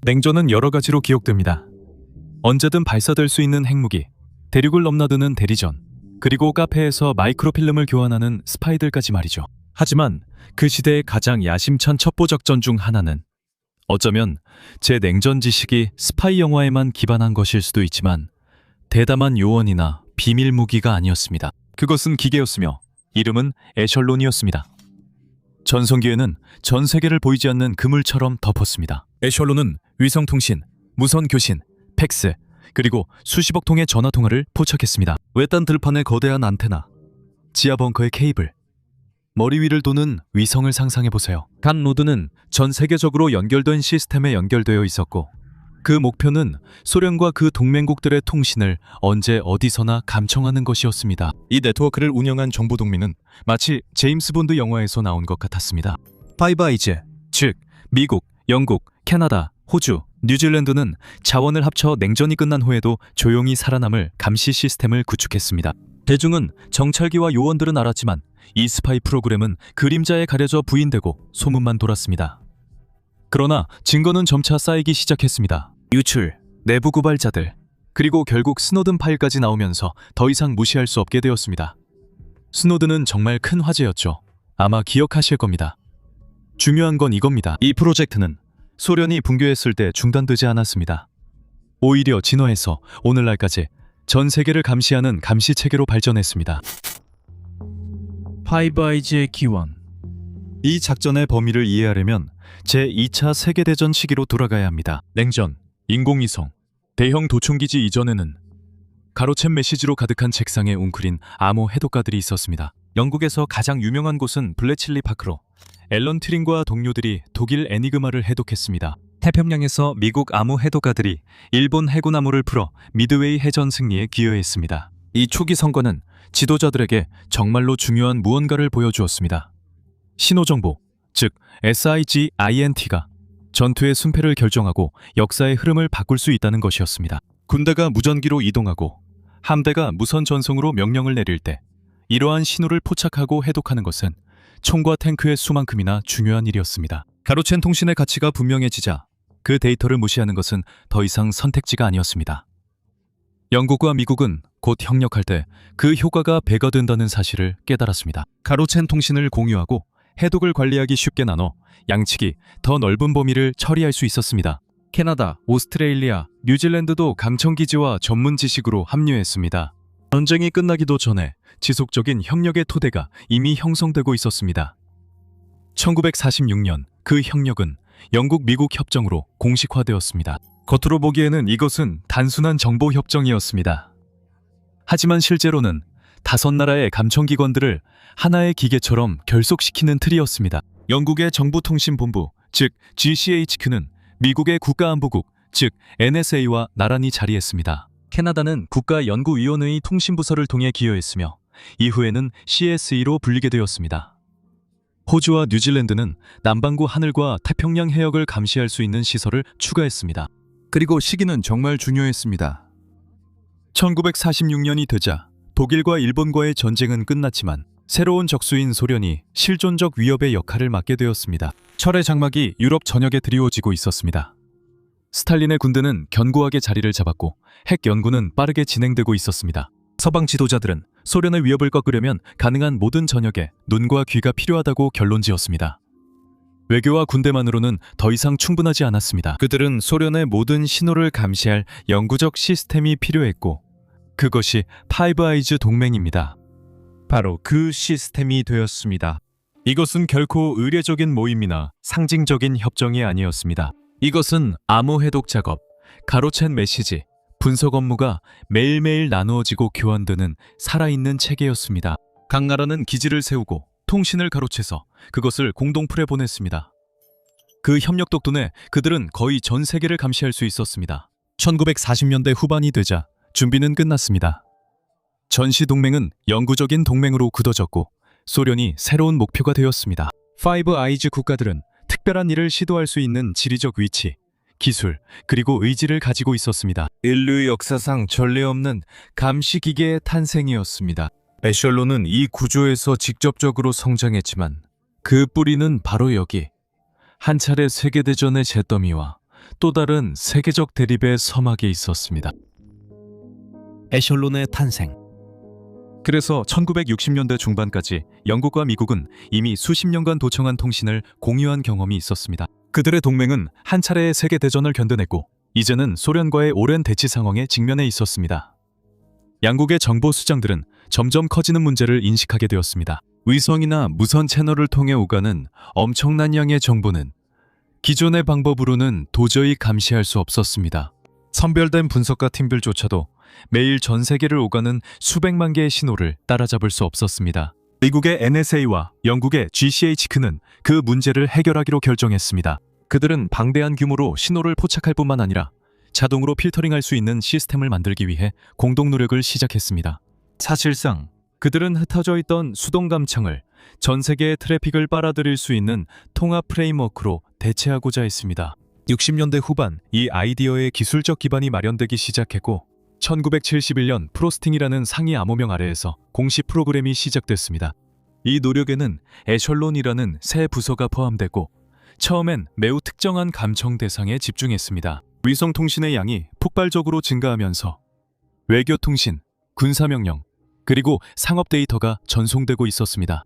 냉전은 여러 가지로 기억됩니다. 언제든 발사될 수 있는 핵무기, 대륙을 넘나드는 대리전, 그리고 카페에서 마이크로필름을 교환하는 스파이들까지 말이죠. 하지만 그 시대의 가장 야심찬 첩보작전 중 하나는 어쩌면 제 냉전 지식이 스파이 영화에만 기반한 것일 수도 있지만 대담한 요원이나 비밀 무기가 아니었습니다. 그것은 기계였으며 이름은 에셜론이었습니다. 전성기에는 전 세계를 보이지 않는 그물처럼 덮었습니다. 에셜론은 위성통신, 무선 교신, 팩스, 그리고 수십억 통의 전화 통화를 포착했습니다. 외딴 들판의 거대한 안테나, 지하 벙커의 케이블, 머리 위를 도는 위성을 상상해보세요. 각 노드는 전 세계적으로 연결된 시스템에 연결되어 있었고 그 목표는 소련과 그 동맹국들의 통신을 언제 어디서나 감청하는 것이었습니다. 이 네트워크를 운영한 정보동맹은 마치 제임스 본드 영화에서 나온 것 같았습니다. 파이브 아이즈, 즉 미국, 영국, 캐나다, 호주, 뉴질랜드는 자원을 합쳐 냉전이 끝난 후에도 조용히 살아남을 감시 시스템을 구축했습니다. 대중은 정찰기와 요원들은 알았지만 이 스파이 프로그램은 그림자에 가려져 부인되고 소문만 돌았습니다. 그러나 증거는 점차 쌓이기 시작했습니다. 유출, 내부 고발자들, 그리고 결국 스노든 파일까지 나오면서 더 이상 무시할 수 없게 되었습니다. 스노든은 정말 큰 화제였죠. 아마 기억하실 겁니다. 중요한 건 이겁니다. 이 프로젝트는 소련이 붕괴했을 때 중단되지 않았습니다. 오히려 진화해서 오늘날까지 전 세계를 감시하는 감시 체계로 발전했습니다. 파이브 아이즈의 기원. 이 작전의 범위를 이해하려면 제2차 세계대전 시기로 돌아가야 합니다. 냉전, 인공위성, 대형 도청기지 이전에는 가로챈 메시지로 가득한 책상에 웅크린 암호 해독가들이 있었습니다. 영국에서 가장 유명한 곳은 블레칠리 파크로 앨런 튜링과 동료들이 독일 애니그마를 해독했습니다. 태평양에서 미국 암호 해독가들이 일본 해군 암호를 풀어 미드웨이 해전 승리에 기여했습니다. 이 초기 성과는 지도자들에게 정말로 중요한 무언가를 보여주었습니다. 신호정보, 즉 SIGINT가 전투의 승패를 결정하고 역사의 흐름을 바꿀 수 있다는 것이었습니다. 군대가 무전기로 이동하고 함대가 무선 전송으로 명령을 내릴 때 이러한 신호를 포착하고 해독하는 것은 총과 탱크의 수만큼이나 중요한 일이었습니다. 가로챈 통신의 가치가 분명해지자 그 데이터를 무시하는 것은 더 이상 선택지가 아니었습니다. 영국과 미국은 곧 협력할 때 그 효과가 배가 된다는 사실을 깨달았습니다. 가로챈 통신을 공유하고 해독을 관리하기 쉽게 나눠 양측이 더 넓은 범위를 처리할 수 있었습니다. 캐나다, 오스트레일리아, 뉴질랜드도 감청기지와 전문 지식으로 합류했습니다. 전쟁이 끝나기도 전에 지속적인 협력의 토대가 이미 형성되고 있었습니다. 1946년 그 협력은 영국, 미국 협정으로 공식화되었습니다. 겉으로 보기에는 이것은 단순한 정보 협정이었습니다. 하지만 실제로는 5나라의 감청기관들을 하나의 기계처럼 결속시키는 틀이었습니다. 영국의 정보통신본부, 즉 GCHQ는 미국의 국가안보국, 즉 NSA와 나란히 자리했습니다. 캐나다는 국가연구위원회의 통신부서를 통해 기여했으며 이후에는 CSE로 불리게 되었습니다. 호주와 뉴질랜드는 남반구 하늘과 태평양 해역을 감시할 수 있는 시설을 추가했습니다. 그리고 시기는 정말 중요했습니다. 1946년이 되자 독일과 일본과의 전쟁은 끝났지만 새로운 적수인 소련이 실존적 위협의 역할을 맡게 되었습니다. 철의 장막이 유럽 전역에 드리워지고 있었습니다. 스탈린의 군대는 견고하게 자리를 잡았고 핵 연구는 빠르게 진행되고 있었습니다. 서방 지도자들은 소련의 위협을 꺾으려면 가능한 모든 전역에 눈과 귀가 필요하다고 결론지었습니다. 외교와 군대만으로는 더 이상 충분하지 않았습니다. 그들은 소련의 모든 신호를 감시할 영구적 시스템이 필요했고 그것이 파이브 아이즈 동맹입니다. 바로 그 시스템이 되었습니다. 이것은 결코 의례적인 모임이나 상징적인 협정이 아니었습니다. 이것은 암호 해독 작업, 가로챈 메시지, 분석 업무가 매일매일 나누어지고 교환되는 살아있는 체계였습니다. 각 나라는 기지를 세우고 통신을 가로채서 그것을 공동풀에 보냈습니다. 그 협력 덕분에 그들은 거의 전 세계를 감시할 수 있었습니다. 1940년대 후반이 되자 준비는 끝났습니다. 전시동맹은 영구적인 동맹으로 굳어졌고 소련이 새로운 목표가 되었습니다. 파이브 아이즈 국가들은 특별한 일을 시도할 수 있는 지리적 위치, 기술, 그리고 의지를 가지고 있었습니다. 인류 역사상 전례 없는 감시기계의 탄생이었습니다. 에셜론은 이 구조에서 직접적으로 성장했지만 그 뿌리는 바로 여기, 한 차례 세계대전의 잿더미와 또 다른 세계적 대립의 서막에 있었습니다. 에셜론의 탄생. 그래서 1960년대 중반까지 영국과 미국은 이미 수십 년간 도청한 통신을 공유한 경험이 있었습니다. 그들의 동맹은 한 차례의 세계대전을 견뎌냈고 이제는 소련과의 오랜 대치 상황에 직면해 있었습니다. 양국의 정보 수장들은 점점 커지는 문제를 인식하게 되었습니다. 위성이나 무선 채널을 통해 오가는 엄청난 양의 정보는 기존의 방법으로는 도저히 감시할 수 없었습니다. 선별된 분석가 팀들조차도 매일 전 세계를 오가는 수백만 개의 신호를 따라잡을 수 없었습니다. 미국의 NSA와 영국의 GCHQ는 그 문제를 해결하기로 결정했습니다. 그들은 방대한 규모로 신호를 포착할 뿐만 아니라 자동으로 필터링할 수 있는 시스템을 만들기 위해 공동 노력을 시작했습니다. 사실상 그들은 흩어져 있던 수동 감청을 전 세계의 트래픽을 빨아들일 수 있는 통합 프레임워크로 대체하고자 했습니다. 60년대 후반 이 아이디어의 기술적 기반이 마련되기 시작했고 1971년 프로스팅이라는 상위 암호명 아래에서 공식 프로그램이 시작됐습니다. 이 노력에는 에셜론이라는 새 부서가 포함되고 처음엔 매우 특정한 감청 대상에 집중했습니다. 위성통신의 양이 폭발적으로 증가하면서 외교통신, 군사명령, 그리고 상업 데이터가 전송되고 있었습니다.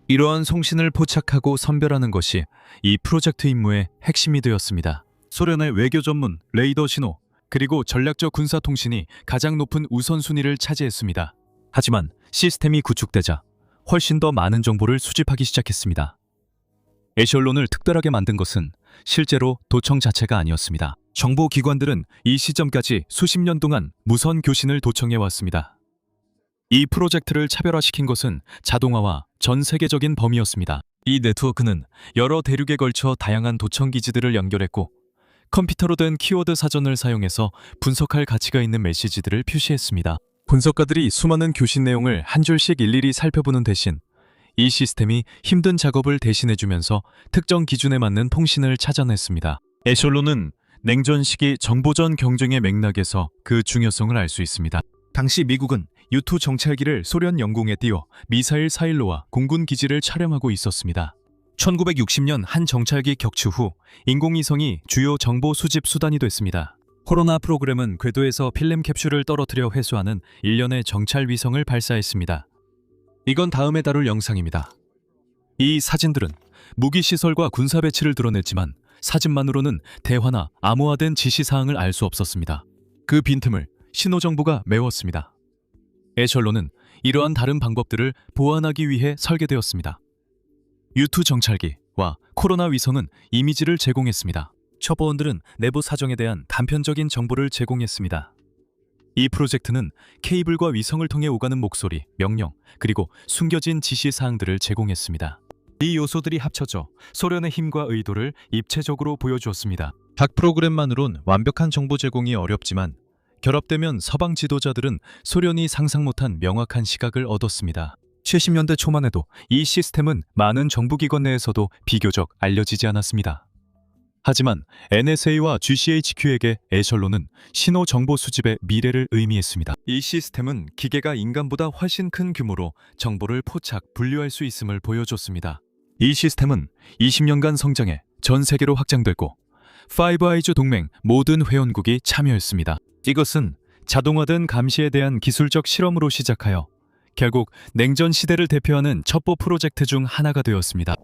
이러한 송신을 포착하고 선별하는 것이 이 프로젝트 임무의 핵심이 되었습니다. 소련의 외교 전문 레이더 신호, 그리고 전략적 군사 통신이 가장 높은 우선순위를 차지했습니다. 하지만 시스템이 구축되자 훨씬 더 많은 정보를 수집하기 시작했습니다. 에셜론을 특별하게 만든 것은 실제로 도청 자체가 아니었습니다. 정보기관들은 이 시점까지 수십 년 동안 무선 교신을 도청해왔습니다. 이 프로젝트를 차별화시킨 것은 자동화와 전 세계적인 범위였습니다. 이 네트워크는 여러 대륙에 걸쳐 다양한 도청 기지들을 연결했고 컴퓨터로 된 키워드 사전을 사용해서 분석할 가치가 있는 메시지들을 표시했습니다. 분석가들이 수많은 교신 내용을 한 줄씩 일일이 살펴보는 대신 이 시스템이 힘든 작업을 대신해주면서 특정 기준에 맞는 통신을 찾아냈습니다. 에셜론은 냉전 시기 정보전 경쟁의 맥락에서 그 중요성을 알 수 있습니다. 당시 미국은 U-2 정찰기를 소련 영공에 띄워 미사일 사일로와 공군 기지를 촬영하고 있었습니다. 1960년 한 정찰기 격추 후 인공위성이 주요 정보 수집 수단이 됐습니다. 코로나 프로그램은 궤도에서 필름 캡슐을 떨어뜨려 회수하는 일련의 정찰 위성을 발사했습니다. 이건 다음에 다룰 영상입니다. 이 사진들은 무기 시설과 군사 배치를 드러냈지만 사진만으로는 대화나 암호화된 지시사항을 알 수 없었습니다. 그 빈틈을 신호정보가 메웠습니다. 에셜론은 이러한 다른 방법들을 보완하기 위해 설계되었습니다. U-2 정찰기와 코로나 위성은 이미지를 제공했습니다. 첩보원들은 내부 사정에 대한 단편적인 정보를 제공했습니다. 이 프로젝트는 케이블과 위성을 통해 오가는 목소리, 명령, 그리고 숨겨진 지시사항들을 제공했습니다. 이 요소들이 합쳐져 소련의 힘과 의도를 입체적으로 보여주었습니다. 각 프로그램만으론 완벽한 정보 제공이 어렵지만 결합되면 서방 지도자들은 소련이 상상 못한 명확한 시각을 얻었습니다. 70년대 초만 해도 이 시스템은 많은 정부기관 내에서도 비교적 알려지지 않았습니다. 하지만 NSA와 GCHQ에게 에셜론은 신호 정보 수집의 미래를 의미했습니다. 이 시스템은 기계가 인간보다 훨씬 큰 규모로 정보를 포착, 분류할 수 있음을 보여줬습니다. 이 시스템은 20년간 성장해 전 세계로 확장됐고 파이브 아이즈 동맹 모든 회원국이 참여했습니다. 이것은 자동화된 감시에 대한 기술적 실험으로 시작하여 결국 냉전 시대를 대표하는 첩보 프로젝트 중 하나가 되었습니다.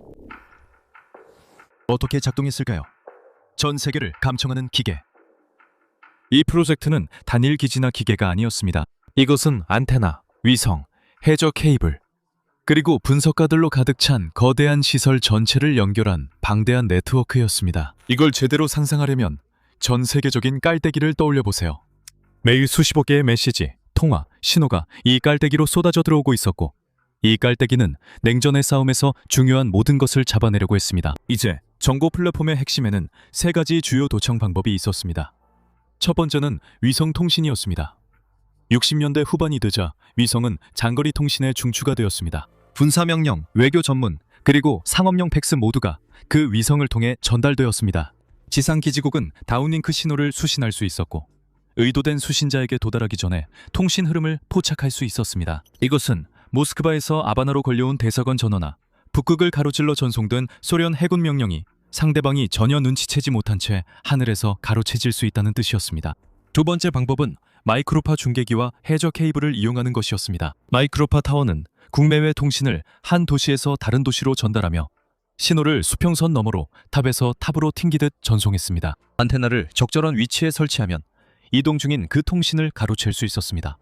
어떻게 작동했을까요? 전 세계를 감청하는 기계. 이 프로젝트는 단일 기지나 기계가 아니었습니다. 이것은 안테나, 위성, 해저 케이블, 그리고 분석가들로 가득 찬 거대한 시설 전체를 연결한 방대한 네트워크였습니다. 이걸 제대로 상상하려면 전 세계적인 깔때기를 떠올려 보세요. 매일 수십억 개의 메시지, 통화, 신호가 이 깔때기로 쏟아져 들어오고 있었고 이 깔때기는 냉전의 싸움에서 중요한 모든 것을 잡아내려고 했습니다. 이제 정보 플랫폼의 핵심에는 세 가지 주요 도청 방법이 있었습니다. 첫 번째는 위성 통신이었습니다. 60년대 후반이 되자 위성은 장거리 통신의 중추가 되었습니다. 군사명령, 외교 전문, 그리고 상업용 팩스 모두가 그 위성을 통해 전달되었습니다. 지상기지국은 다운링크 신호를 수신할 수 있었고 의도된 수신자에게 도달하기 전에 통신 흐름을 포착할 수 있었습니다. 이것은 모스크바에서 아바나로 걸려온 대사관 전화나 북극을 가로질러 전송된 소련 해군 명령이 상대방이 전혀 눈치채지 못한 채 하늘에서 가로채질 수 있다는 뜻이었습니다. 두 번째 방법은 마이크로파 중계기와 해저 케이블을 이용하는 것이었습니다. 마이크로파 타워는 국내외 통신을 한 도시에서 다른 도시로 전달하며 신호를 수평선 너머로 탑에서 탑으로 튕기듯 전송했습니다. 안테나를 적절한 위치에 설치하면 이동 중인 그 통신을 가로챌 수 있었습니다.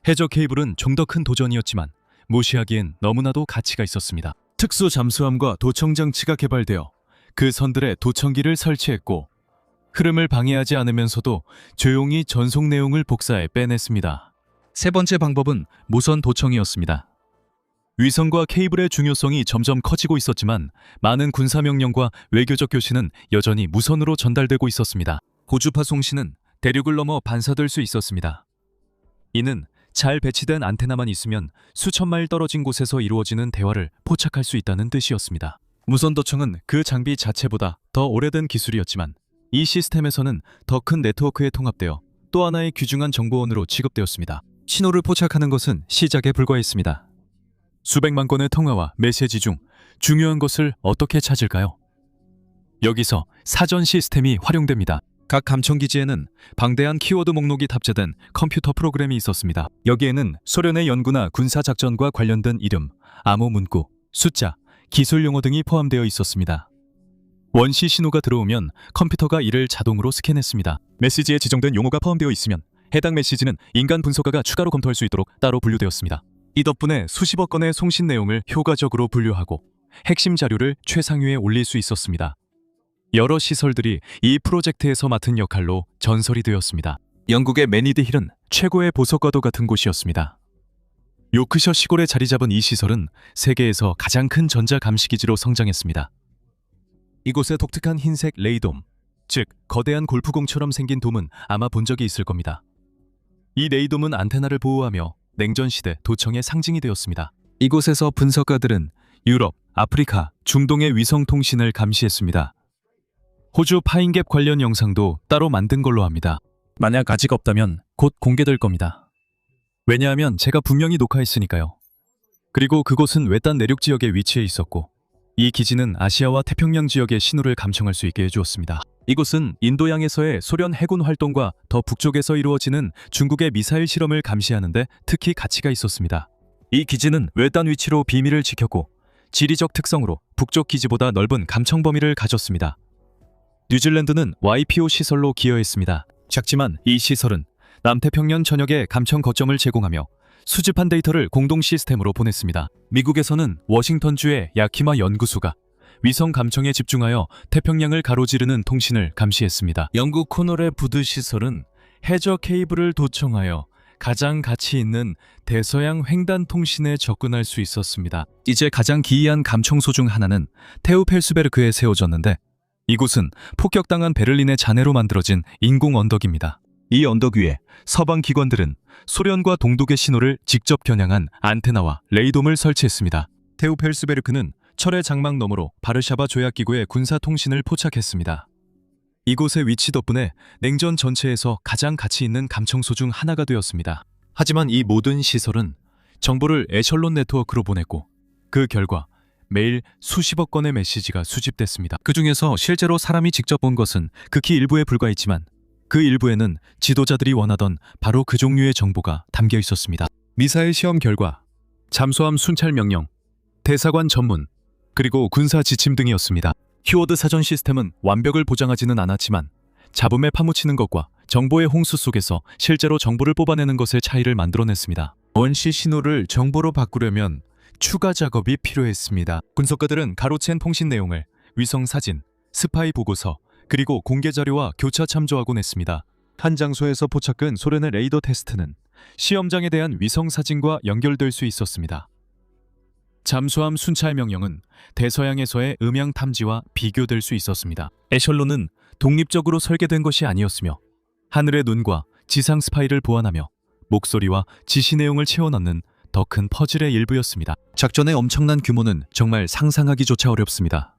해저 케이블은 좀 더 큰 도전이었지만 무시하기엔 너무나도 가치가 있었습니다. 특수 잠수함과 도청 장치가 개발되어 그 선들에 도청기를 설치했고 흐름을 방해하지 않으면서도 조용히 전송 내용을 복사해 빼냈습니다. 세 번째 방법은 무선 도청이었습니다. 위성과 케이블의 중요성이 점점 커지고 있었지만 많은 군사명령과 외교적 교신은 여전히 무선으로 전달되고 있었습니다. 고주파 송신은 대륙을 넘어 반사될 수 있었습니다. 이는 잘 배치된 안테나만 있으면 수천 마일 떨어진 곳에서 이루어지는 대화를 포착할 수 있다는 뜻이었습니다. 무선 도청은 그 장비 자체보다 더 오래된 기술이었지만 이 시스템에서는 더 큰 네트워크에 통합되어 또 하나의 귀중한 정보원으로 취급되었습니다. 신호를 포착하는 것은 시작에 불과했습니다. 수백만 건의 통화와 메시지 중 중요한 것을 어떻게 찾을까요? 여기서 사전 시스템이 활용됩니다. 각 감청기지에는 방대한 키워드 목록이 탑재된 컴퓨터 프로그램이 있었습니다. 여기에는 소련의 연구나 군사작전과 관련된 이름, 암호 문구, 숫자, 기술 용어 등이 포함되어 있었습니다. 원시 신호가 들어오면 컴퓨터가 이를 자동으로 스캔했습니다. 메시지에 지정된 용어가 포함되어 있으면 해당 메시지는 인간 분석가가 추가로 검토할 수 있도록 따로 분류되었습니다. 이 덕분에 수십억 건의 송신 내용을 효과적으로 분류하고 핵심 자료를 최상위에 올릴 수 있었습니다. 여러 시설들이 이 프로젝트에서 맡은 역할로 전설이 되었습니다. 영국의 매니드 힐은 최고의 보석과도 같은 곳이었습니다. 요크셔 시골에 자리 잡은 이 시설은 세계에서 가장 큰 전자 감시기지로 성장했습니다. 이곳의 독특한 흰색 레이돔, 즉 거대한 골프공처럼 생긴 돔은 아마 본 적이 있을 겁니다. 이 레이돔은 안테나를 보호하며 냉전시대 도청의 상징이 되었습니다. 이곳에서 분석가들은 유럽, 아프리카, 중동의 위성 통신을 감시했습니다. 호주 파인갭 관련 영상도 따로 만든 걸로 합니다. 만약 아직 없다면 곧 공개될 겁니다. 왜냐하면 제가 분명히 녹화했으니까요. 그리고 그곳은 외딴 내륙 지역에 위치해 있었고 이 기지는 아시아와 태평양 지역의 신호를 감청할 수 있게 해주었습니다. 이곳은 인도양에서의 소련 해군 활동과 더 북쪽에서 이루어지는 중국의 미사일 실험을 감시하는 데 특히 가치가 있었습니다. 이 기지는 외딴 위치로 비밀을 지켰고 지리적 특성으로 북쪽 기지보다 넓은 감청 범위를 가졌습니다. 뉴질랜드는 YPO 시설로 기여했습니다. 작지만 이 시설은 남태평양 전역에 감청 거점을 제공하며 수집한 데이터를 공동 시스템으로 보냈습니다. 미국에서는 워싱턴주의 야키마 연구소가 위성 감청에 집중하여 태평양을 가로지르는 통신을 감시했습니다. 영국 코널의 부드 시설은 해저 케이블을 도청하여 가장 가치 있는 대서양 횡단 통신에 접근할 수 있었습니다. 이제 가장 기이한 감청소 중 하나는 테우펠스베르크에 세워졌는데 이곳은 폭격당한 베를린의 잔해로 만들어진 인공 언덕입니다. 이 언덕 위에 서방 기관들은 소련과 동독의 신호를 직접 겨냥한 안테나와 레이돔을 설치했습니다. 테우펠스베르크는 철의 장막 너머로 바르샤바 조약기구의 군사통신을 포착했습니다. 이곳의 위치 덕분에 냉전 전체에서 가장 가치 있는 감청소 중 하나가 되었습니다. 하지만 이 모든 시설은 정보를 에셜론 네트워크로 보냈고 그 결과 매일 수십억 건의 메시지가 수집됐습니다. 그 중에서 실제로 사람이 직접 본 것은 극히 일부에 불과했지만 그 일부에는 지도자들이 원하던 바로 그 종류의 정보가 담겨 있었습니다. 미사일 시험 결과, 잠수함 순찰 명령, 대사관 전문, 그리고 군사 지침 등이었습니다. 키워드 사전 시스템은 완벽을 보장하지는 않았지만 잡음에 파묻히는 것과 정보의 홍수 속에서 실제로 정보를 뽑아내는 것의 차이를 만들어냈습니다. 원시 신호를 정보로 바꾸려면 추가 작업이 필요했습니다. 분석가들은 가로챈 통신 내용을 위성 사진, 스파이 보고서, 그리고 공개 자료와 교차 참조하곤 했습니다. 한 장소에서 포착된 소련의 레이더 테스트는 시험장에 대한 위성 사진과 연결될 수 있었습니다. 잠수함 순찰 명령은 대서양에서의 음향 탐지와 비교될 수 있었습니다. 에셜론은 독립적으로 설계된 것이 아니었으며 하늘의 눈과 지상 스파이를 보완하며 목소리와 지시 내용을 채워넣는 더 큰 퍼즐의 일부였습니다. 작전의 엄청난 규모는 정말 상상하기조차 어렵습니다.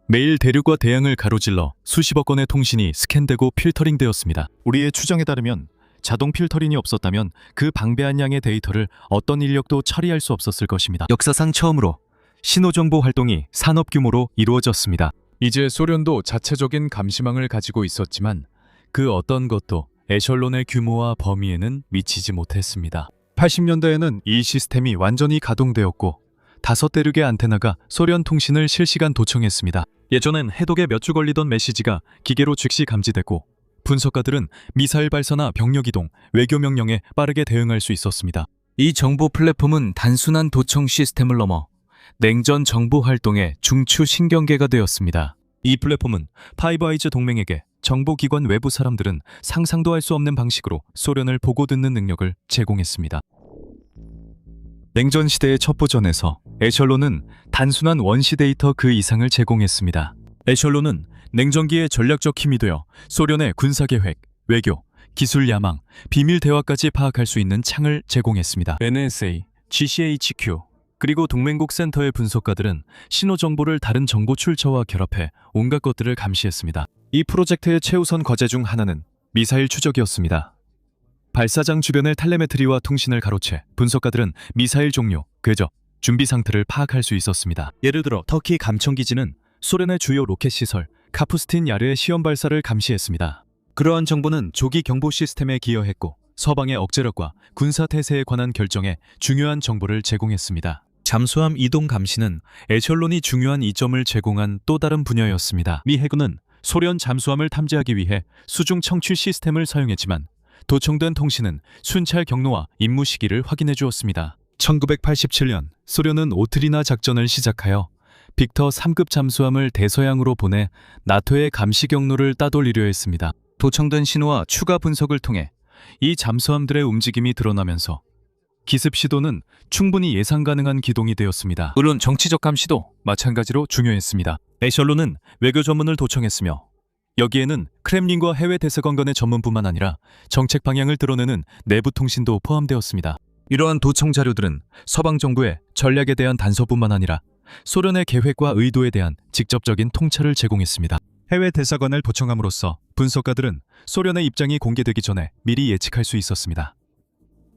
매일 대륙과 대양을 가로질러 수십억 건의 통신이 스캔되고 필터링되었습니다. 우리의 추정에 따르면 자동 필터링이 없었다면 그 방대한 양의 데이터를 어떤 인력도 처리할 수 없었을 것입니다. 역사상 처음으로 신호정보 활동이 산업 규모로 이루어졌습니다. 이제 소련도 자체적인 감시망을 가지고 있었지만 그 어떤 것도 에셜론의 규모와 범위에는 미치지 못했습니다. 80년대에는 이 시스템이 완전히 가동되었고 5대륙의 안테나가 소련 통신을 실시간 도청했습니다. 예전엔 해독에 몇 주 걸리던 메시지가 기계로 즉시 감지되고 분석가들은 미사일 발사나 병력 이동, 외교 명령에 빠르게 대응할 수 있었습니다. 이 정보 플랫폼은 단순한 도청 시스템을 넘어 냉전 정보 활동의 중추 신경계가 되었습니다. 이 플랫폼은 파이브 아이즈 동맹에게 정보기관 외부 사람들은 상상도 할 수 없는 방식으로 소련을 보고 듣는 능력을 제공했습니다. 냉전 시대의 첩보전에서 에셜론은 단순한 원시 데이터 그 이상을 제공했습니다. 에셜론은 냉전기의 전략적 힘이 되어 소련의 군사계획, 외교, 기술 야망, 비밀 대화까지 파악할 수 있는 창을 제공했습니다. NSA, GCHQ, 그리고 동맹국 센터의 분석가들은 신호 정보를 다른 정보 출처와 결합해 온갖 것들을 감시했습니다. 이 프로젝트의 최우선 과제 중 하나는 미사일 추적이었습니다. 발사장 주변의 텔레메트리와 통신을 가로채 분석가들은 미사일 종류, 궤적, 준비 상태를 파악할 수 있었습니다. 예를 들어 터키 감청기지는 소련의 주요 로켓 시설 카푸스틴 야르의 시험 발사를 감시했습니다. 그러한 정보는 조기 경보 시스템에 기여했고 서방의 억제력과 군사 태세에 관한 결정에 중요한 정보를 제공했습니다. 잠수함 이동 감시는 에셜론이 중요한 이점을 제공한 또 다른 분야였습니다. 미 해군은 소련 잠수함을 탐지하기 위해 수중 청취 시스템을 사용했지만 도청된 통신은 순찰 경로와 임무 시기를 확인해 주었습니다. 1987년 소련은 오트리나 작전을 시작하여 빅터 3급 잠수함을 대서양으로 보내 나토의 감시 경로를 따돌리려 했습니다. 도청된 신호와 추가 분석을 통해 이 잠수함들의 움직임이 드러나면서 기습 시도는 충분히 예상 가능한 기동이 되었습니다. 물론 정치적 감시도 마찬가지로 중요했습니다. 에셜론은 외교 전문을 도청했으며 여기에는 크렘린과 해외 대사관 간의 전문뿐만 아니라 정책 방향을 드러내는 내부 통신도 포함되었습니다. 이러한 도청 자료들은 서방 정부의 전략에 대한 단서뿐만 아니라 소련의 계획과 의도에 대한 직접적인 통찰을 제공했습니다. 해외 대사관을 도청함으로써 분석가들은 소련의 입장이 공개되기 전에 미리 예측할 수 있었습니다.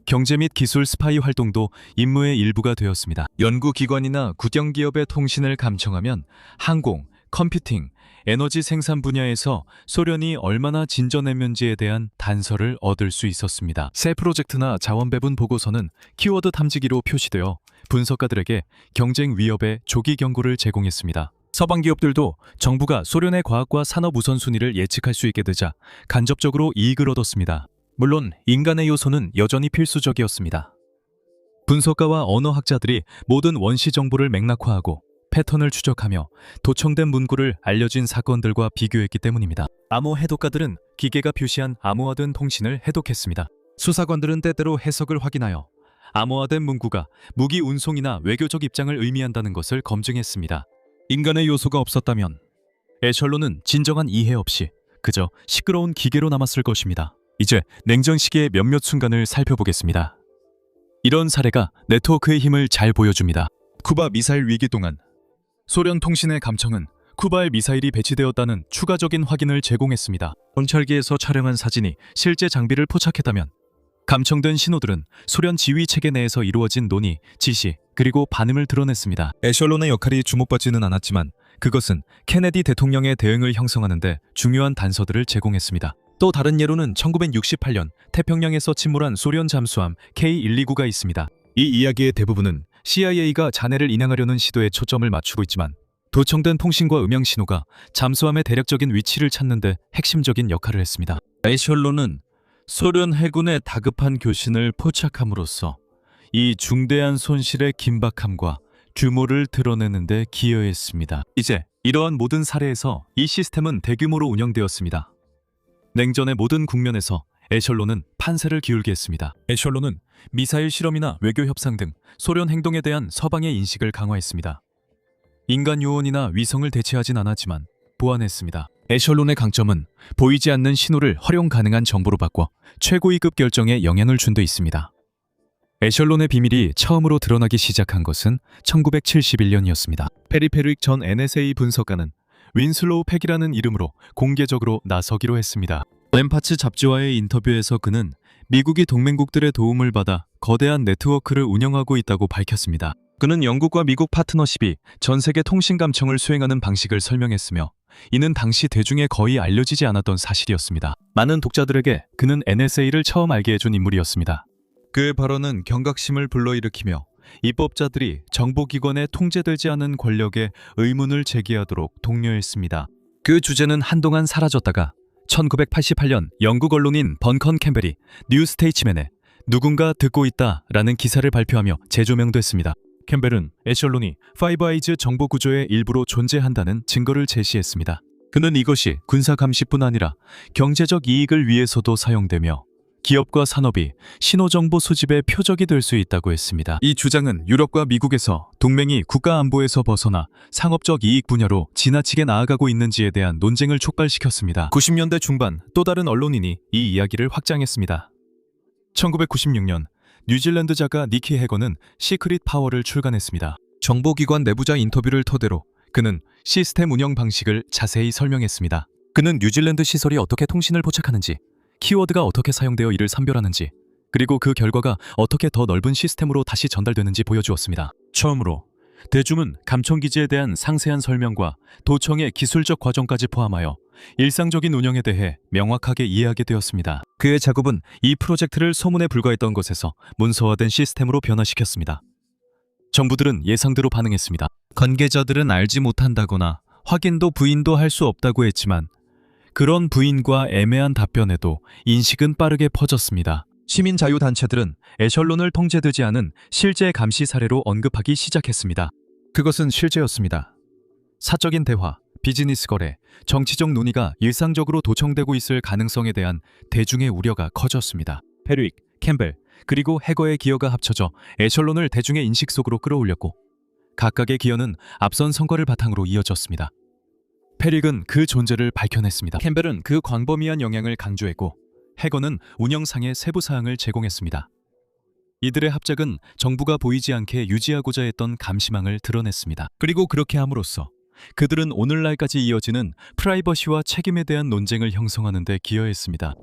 경제 및 기술 스파이 활동도 임무의 일부가 되었습니다. 연구기관이나 국영기업의 통신을 감청하면 항공, 컴퓨팅, 에너지 생산 분야에서 소련이 얼마나 진전했는지에 대한 단서를 얻을 수 있었습니다. 새 프로젝트나 자원 배분 보고서는 키워드 탐지기로 표시되어 분석가들에게 경쟁 위협의 조기 경고를 제공했습니다. 서방 기업들도 정부가 소련의 과학과 산업 우선순위를 예측할 수 있게 되자 간접적으로 이익을 얻었습니다. 물론 인간의 요소는 여전히 필수적이었습니다. 분석가와 언어학자들이 모든 원시 정보를 맥락화하고 패턴을 추적하며 도청된 문구를 알려진 사건들과 비교했기 때문입니다. 암호 해독가들은 기계가 표시한 암호화된 통신을 해독했습니다. 수사관들은 때때로 해석을 확인하여 암호화된 문구가 무기 운송이나 외교적 입장을 의미한다는 것을 검증했습니다. 인간의 요소가 없었다면 에셜론은 진정한 이해 없이 그저 시끄러운 기계로 남았을 것입니다. 이제 냉전 시기의 몇몇 순간을 살펴보겠습니다. 이런 사례가 네트워크의 힘을 잘 보여줍니다. 쿠바 미사일 위기 동안 소련 통신의 감청은 쿠바에 미사일이 배치되었다는 추가적인 확인을 제공했습니다. 정찰기에서 촬영한 사진이 실제 장비를 포착했다면 감청된 신호들은 소련 지휘 체계 내에서 이루어진 논의, 지시, 그리고 반응을 드러냈습니다. 에셜론의 역할이 주목받지는 않았지만 그것은 케네디 대통령의 대응을 형성하는 데 중요한 단서들을 제공했습니다. 또 다른 예로는 1968년 태평양에서 침몰한 소련 잠수함 K129가 있습니다. 이 이야기의 대부분은 CIA가 잔해를 인양하려는 시도에 초점을 맞추고 있지만 도청된 통신과 음향 신호가 잠수함의 대략적인 위치를 찾는 데 핵심적인 역할을 했습니다. 에셜론은 소련 해군의 다급한 교신을 포착함으로써 이 중대한 손실의 긴박함과 규모를 드러내는 데 기여했습니다. 이제 이러한 모든 사례에서 이 시스템은 대규모로 운영되었습니다. 냉전의 모든 국면에서 에셜론은 판세를 기울게 했습니다. 에셜론은 미사일 실험이나 외교 협상 등 소련 행동에 대한 서방의 인식을 강화했습니다. 인간 요원이나 위성을 대체하진 않았지만 보완했습니다. 에셜론의 강점은 보이지 않는 신호를 활용 가능한 정보로 바꿔 최고위급 결정에 영향을 준 데 있습니다. 에셜론의 비밀이 처음으로 드러나기 시작한 것은 1971년이었습니다. 페리페릭 전 NSA 분석가는 윈슬로우 팩이라는 이름으로 공개적으로 나서기로 했습니다. 램파츠 잡지와의 인터뷰에서 그는 미국이 동맹국들의 도움을 받아 거대한 네트워크를 운영하고 있다고 밝혔습니다. 그는 영국과 미국 파트너십이 전 세계 통신 감청을 수행하는 방식을 설명했으며 이는 당시 대중에 거의 알려지지 않았던 사실이었습니다. 많은 독자들에게 그는 NSA를 처음 알게 해준 인물이었습니다. 그의 발언은 경각심을 불러일으키며 입법자들이 정보기관에 통제되지 않은 권력에 의문을 제기하도록 독려했습니다. 그 주제는 한동안 사라졌다가 1988년 영국 언론인 번컨 캠벨이 뉴스테이츠맨에 누군가 듣고 있다라는 기사를 발표하며 재조명됐습니다. 캠벨은 애셜론이 파이브 아이즈 정보 구조의 일부로 존재한다는 증거를 제시했습니다. 그는 이것이 군사 감시뿐 아니라 경제적 이익을 위해서도 사용되며 기업과 산업이 신호정보 수집의 표적이 될 수 있다고 했습니다. 이 주장은 유럽과 미국에서 동맹이 국가 안보에서 벗어나 상업적 이익 분야로 지나치게 나아가고 있는지에 대한 논쟁을 촉발시켰습니다. 90년대 중반 또 다른 언론인이 이 이야기를 확장했습니다. 1996년 뉴질랜드 작가 니키 해거는 시크릿 파워를 출간했습니다. 정보기관 내부자 인터뷰를 토대로 그는 시스템 운영 방식을 자세히 설명했습니다. 그는 뉴질랜드 시설이 어떻게 통신을 포착하는지, 키워드가 어떻게 사용되어 이를 선별하는지, 그리고 그 결과가 어떻게 더 넓은 시스템으로 다시 전달되는지 보여주었습니다. 처음으로 대중은 감청기지에 대한 상세한 설명과 도청의 기술적 과정까지 포함하여 일상적인 운영에 대해 명확하게 이해하게 되었습니다. 그의 작업은 이 프로젝트를 소문에 불과했던 것에서 문서화된 시스템으로 변화시켰습니다. 정부들은 예상대로 반응했습니다. 관계자들은 알지 못한다거나 확인도 부인도 할 수 없다고 했지만 그런 부인과 애매한 답변에도 인식은 빠르게 퍼졌습니다. 시민자유단체들은 애셜론을 통제되지 않은 실제 감시 사례로 언급하기 시작했습니다. 그것은 실제였습니다. 사적인 대화, 비즈니스 거래, 정치적 논의가 일상적으로 도청되고 있을 가능성에 대한 대중의 우려가 커졌습니다. 페릭, 캠벨, 그리고 해거의 기여가 합쳐져 애셜론을 대중의 인식 속으로 끌어올렸고 각각의 기여는 앞선 성과를 바탕으로 이어졌습니다. 페릭은 그 존재를 밝혀냈습니다. 캠벨은 그 광범위한 영향을 강조했고 해거는 운영상의 세부 사항을 제공했습니다. 이들의 합작은 정부가 보이지 않게 유지하고자 했던 감시망을 드러냈습니다. 그리고 그렇게 함으로써 그들은 오늘날까지 이어지는 프라이버시와 책임에 대한 논쟁을 형성하는 데 기여했습니다.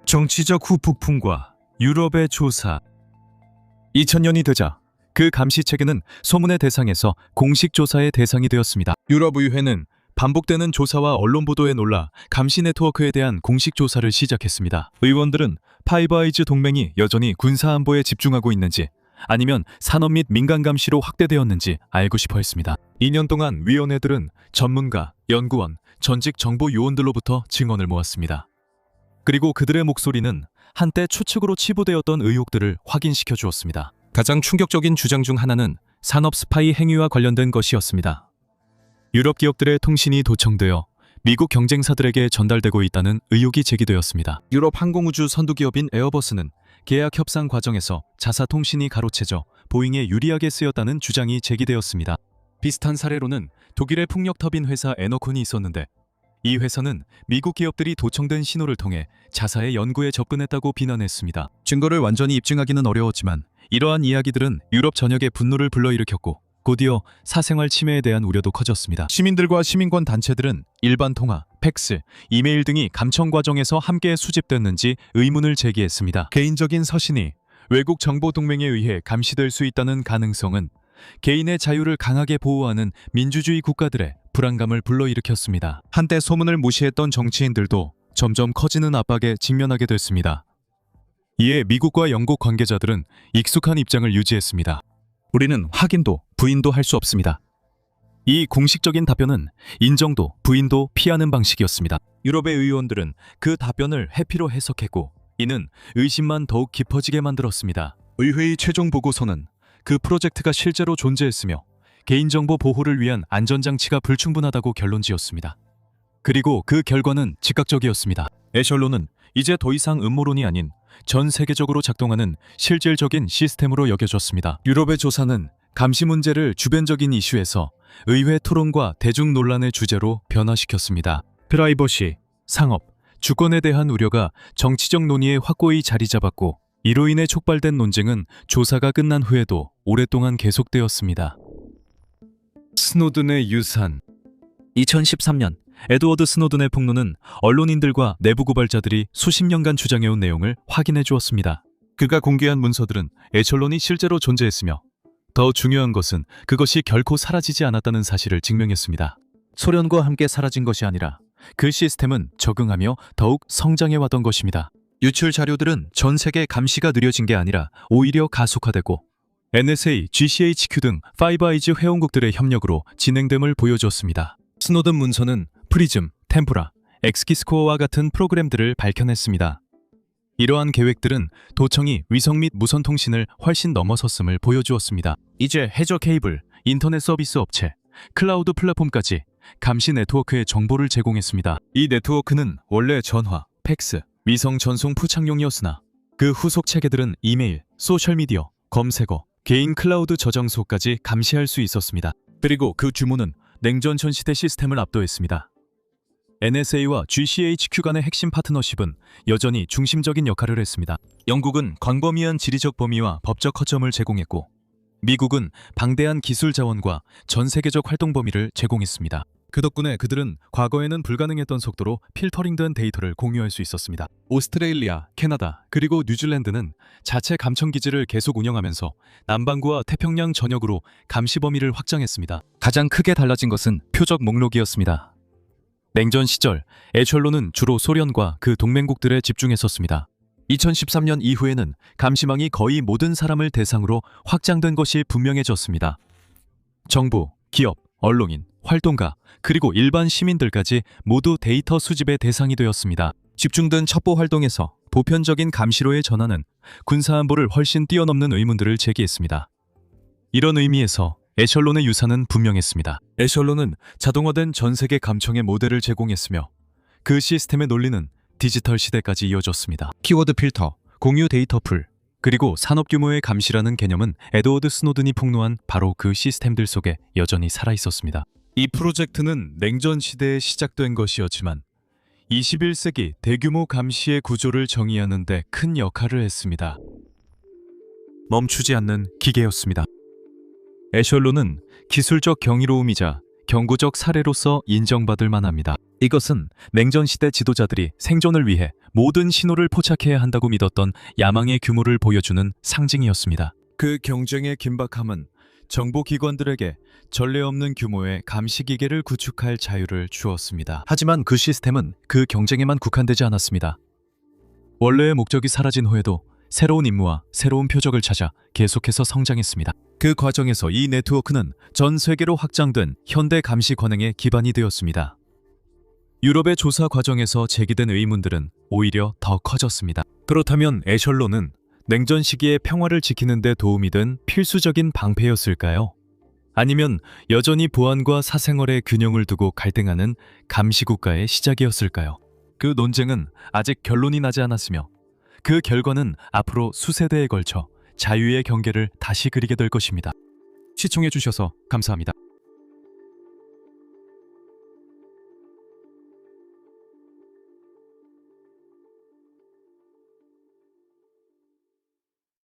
정치적 후폭풍과 유럽의 조사. 2000년이 되자 그 감시 체계는 소문의 대상에서 공식 조사의 대상이 되었습니다. 유럽의회는 반복되는 조사와 언론 보도에 놀라 감시 네트워크에 대한 공식 조사를 시작했습니다. 의원들은 파이브 아이즈 동맹이 여전히 군사 안보에 집중하고 있는지 아니면 산업 및 민간 감시로 확대되었는지 알고 싶어 했습니다. 2년 동안 위원회들은 전문가, 연구원, 전직 정보 요원들로부터 증언을 모았습니다. 그리고 그들의 목소리는 한때 추측으로 치부되었던 의혹들을 확인시켜 주었습니다. 가장 충격적인 주장 중 하나는 산업 스파이 행위와 관련된 것이었습니다. 유럽 기업들의 통신이 도청되어 미국 경쟁사들에게 전달되고 있다는 의혹이 제기되었습니다. 유럽 항공우주 선두기업인 에어버스는 계약 협상 과정에서 자사 통신이 가로채져 보잉에 유리하게 쓰였다는 주장이 제기되었습니다. 비슷한 사례로는 독일의 풍력 터빈 회사 에너콘이 있었는데 이 회사는 미국 기업들이 도청된 신호를 통해 자사의 연구에 접근했다고 비난했습니다. 증거를 완전히 입증하기는 어려웠지만 이러한 이야기들은 유럽 전역의 분노를 불러일으켰고 곧이어 사생활 침해에 대한 우려도 커졌습니다. 시민들과 시민권 단체들은 일반 통화, 팩스, 이메일 등이 감청 과정에서 함께 수집됐는지 의문을 제기했습니다. 개인적인 서신이 외국 정보 동맹에 의해 감시될 수 있다는 가능성은 개인의 자유를 강하게 보호하는 민주주의 국가들의 불안감을 불러일으켰습니다. 한때 소문을 무시했던 정치인들도 점점 커지는 압박에 직면하게 됐습니다. 이에 미국과 영국 관계자들은 익숙한 입장을 유지했습니다. 우리는 확인도 부인도 할 수 없습니다. 이 공식적인 답변은 인정도 부인도 피하는 방식이었습니다. 유럽의 의원들은 그 답변을 회피로 해석했고 이는 의심만 더욱 깊어지게 만들었습니다. 의회의 최종 보고서는 그 프로젝트가 실제로 존재했으며 개인정보 보호를 위한 안전장치가 불충분하다고 결론지었습니다. 그리고 그 결과는 즉각적이었습니다. 애셜론은 이제 더 이상 음모론이 아닌 전 세계적으로 작동하는 실질적인 시스템으로 여겨졌습니다. 유럽의 조사는 감시 문제를 주변적인 이슈에서 의회 토론과 대중 논란의 주제로 변화시켰습니다. 프라이버시, 상업, 주권에 대한 우려가 정치적 논의에 확고히 자리 잡았고 이로 인해 촉발된 논쟁은 조사가 끝난 후에도 오랫동안 계속되었습니다. 스노든의 유산. 2013년 에드워드 스노든의 폭로는 언론인들과 내부 고발자들이 수십 년간 주장해온 내용을 확인해 주었습니다. 그가 공개한 문서들은 애셜론이 실제로 존재했으며 더 중요한 것은 그것이 결코 사라지지 않았다는 사실을 증명했습니다. 소련과 함께 사라진 것이 아니라 그 시스템은 적응하며 더욱 성장해왔던 것입니다. 유출 자료들은 전 세계 감시가 느려진 게 아니라 오히려 가속화되고 NSA, GCHQ 등 파이브 아이즈 회원국들의 협력으로 진행됨을 보여주었습니다. 스노든 문서는 프리즘, 템프라, 엑스키스코어와 같은 프로그램들을 밝혀냈습니다. 이러한 계획들은 도청이 위성 및 무선 통신을 훨씬 넘어섰음을 보여주었습니다. 이제 해저 케이블, 인터넷 서비스 업체, 클라우드 플랫폼까지 감시 네트워크의 정보를 제공했습니다. 이 네트워크는 원래 전화, 팩스, 위성 전송 포착용이었으나 그 후속 체계들은 이메일, 소셜미디어, 검색어, 개인 클라우드 저장소까지 감시할 수 있었습니다. 그리고 그 규모는 냉전 전 시대 시스템을 압도했습니다. NSA와 GCHQ 간의 핵심 파트너십은 여전히 중심적인 역할을 했습니다. 영국은 광범위한 지리적 범위와 법적 허점을 제공했고 미국은 방대한 기술 자원과 전 세계적 활동 범위를 제공했습니다. 그 덕분에 그들은 과거에는 불가능했던 속도로 필터링된 데이터를 공유할 수 있었습니다. 오스트레일리아, 캐나다, 그리고 뉴질랜드는 자체 감청 기지를 계속 운영하면서 남반구와 태평양 전역으로 감시 범위를 확장했습니다. 가장 크게 달라진 것은 표적 목록이었습니다. 냉전 시절 에셜론은 주로 소련과 그 동맹국들에 집중했었습니다. 2013년 이후에는 감시망이 거의 모든 사람을 대상으로 확장된 것이 분명해졌습니다. 정부, 기업, 언론인, 활동가, 그리고 일반 시민들까지 모두 데이터 수집의 대상이 되었습니다. 집중된 첩보 활동에서 보편적인 감시로의 전환은 군사안보를 훨씬 뛰어넘는 의문들을 제기했습니다. 이런 의미에서 에셜론의 유산은 분명했습니다. 에셜론은 자동화된 전 세계 감청의 모델을 제공했으며 그 시스템의 논리는 디지털 시대까지 이어졌습니다. 키워드 필터, 공유 데이터 풀, 그리고 산업 규모의 감시라는 개념은 에드워드 스노든이 폭로한 바로 그 시스템들 속에 여전히 살아있었습니다. 이 프로젝트는 냉전 시대에 시작된 것이었지만 21세기 대규모 감시의 구조를 정의하는 데 큰 역할을 했습니다. 멈추지 않는 기계였습니다. 에셜론은 기술적 경이로움이자 경고적 사례로서 인정받을 만합니다. 이것은 냉전 시대 지도자들이 생존을 위해 모든 신호를 포착해야 한다고 믿었던 야망의 규모를 보여주는 상징이었습니다. 그 경쟁의 긴박함은 정보기관들에게 전례 없는 규모의 감시기계를 구축할 자유를 주었습니다. 하지만 그 시스템은 그 경쟁에만 국한되지 않았습니다. 원래의 목적이 사라진 후에도 새로운 임무와 새로운 표적을 찾아 계속해서 성장했습니다. 그 과정에서 이 네트워크는 전 세계로 확장된 현대 감시 관행의 기반이 되었습니다. 유럽의 조사 과정에서 제기된 의문들은 오히려 더 커졌습니다. 그렇다면 에셜론은 냉전 시기의 평화를 지키는 데 도움이 된 필수적인 방패였을까요? 아니면 여전히 보안과 사생활의 균형을 두고 갈등하는 감시국가의 시작이었을까요? 그 논쟁은 아직 결론이 나지 않았으며 그 결과는 앞으로 수세대에 걸쳐 자유의 경계를 다시 그리게 될 것입니다. 시청해주셔서 감사합니다.